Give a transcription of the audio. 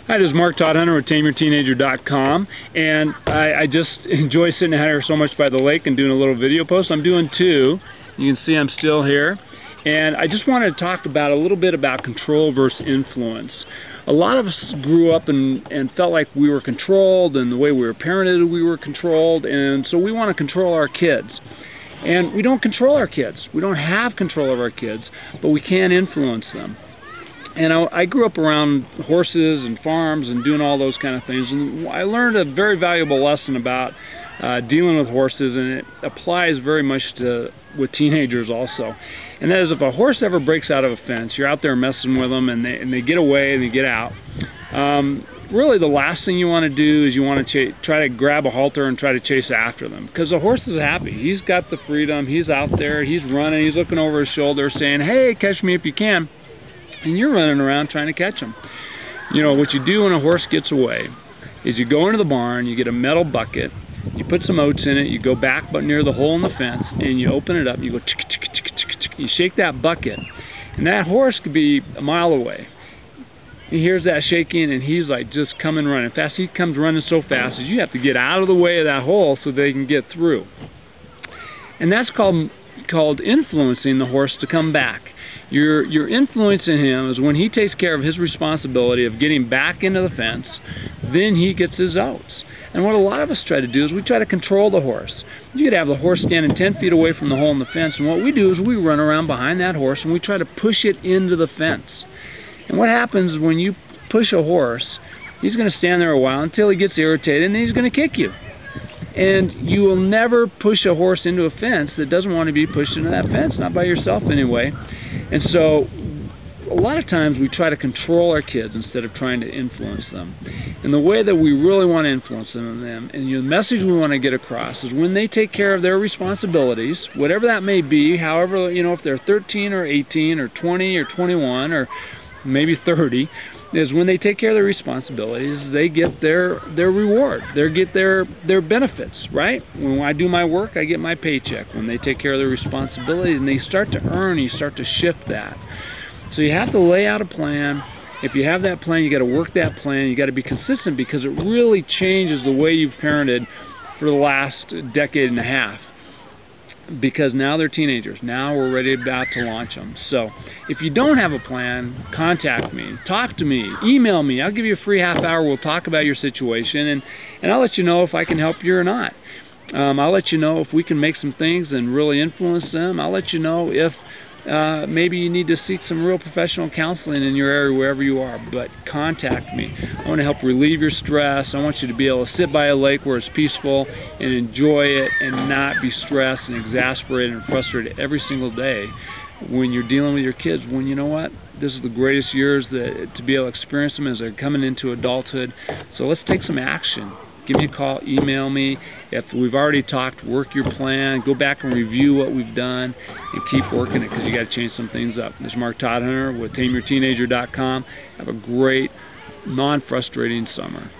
Hi, this is Mark Todhunter with TameYourTeenager.com, and I just enjoy sitting out here so much by the lake and doing a little video post. I'm doing two. You can see I'm still here, and I just wanted to talk about a little bit about control versus influence. A lot of us grew up and felt like we were controlled, and the way we were parented we were controlled, and so we want to control our kids. And we don't control our kids. We don't have control of our kids, but we can influence them. And I grew up around horses and farms and doing all those kind of things, and I learned a very valuable lesson about dealing with horses, and it applies very much with teenagers also. And that is, if a horse ever breaks out of a fence, you're out there messing with them, and they get away and they get out. Really, the last thing you want to do is you want to try to grab a halter and try to chase after them, because the horse is happy. He's got the freedom. He's out there. He's running. He's looking over his shoulder, saying, "Hey, catch me if you can." And you're running around trying to catch him. You know, what you do when a horse gets away is you go into the barn, you get a metal bucket, you put some oats in it, you go back but near the hole in the fence, and you open it up, you go chick, chick, chick, chick, chick, you shake that bucket, and that horse could be a mile away. He hears that shaking, and he's like just coming running fast. He comes running so fast that you have to get out of the way of that hole so they can get through. And that's called influencing the horse to come back. You're influencing him is when he takes care of his responsibility of getting back into the fence, then he gets his oats. And what a lot of us try to do is we try to control the horse. You could have the horse standing 10 feet away from the hole in the fence, and what we do is we run around behind that horse and we try to push it into the fence. And what happens when you push a horse, he's going to stand there a while until he gets irritated, and then he's going to kick you. And you will never push a horse into a fence that doesn't want to be pushed into that fence, not by yourself anyway. And so a lot of times we try to control our kids instead of trying to influence them. And the way that we really want to influence them, and the message we want to get across, is when they take care of their responsibilities, whatever that may be, however, you know, if they're 13 or 18 or 20 or 21 or maybe 30, is when they take care of their responsibilities, they get their reward. They get their benefits, right? When I do my work, I get my paycheck. When they take care of their responsibilities and they start to earn, you start to shift that. So you have to lay out a plan. If you have that plan, you got to work that plan. You got to be consistent, because it really changes the way you've parented for the last decade and a half. Because now they're teenagers. Now we're about to launch them. So if you don't have a plan, contact me. Talk to me. Email me. I'll give you a free half hour. We'll talk about your situation, and I'll let you know if I can help you or not. I'll let you know if we can make some things and really influence them. I'll let you know if maybe you need to seek some real professional counseling in your area, wherever you are. But contact me. I want to help relieve your stress. I want you to be able to sit by a lake where it's peaceful and enjoy it, and not be stressed and exasperated and frustrated every single day when you're dealing with your kids. When, you know what, this is the greatest years to be able to experience them as they're coming into adulthood. So let's take some action. Give me a call, email me. If we've already talked, work your plan, go back and review what we've done, and keep working it, because you got to change some things up. This is Mark Todhunter with TameYourTeenager.com. Have a great, non-frustrating summer.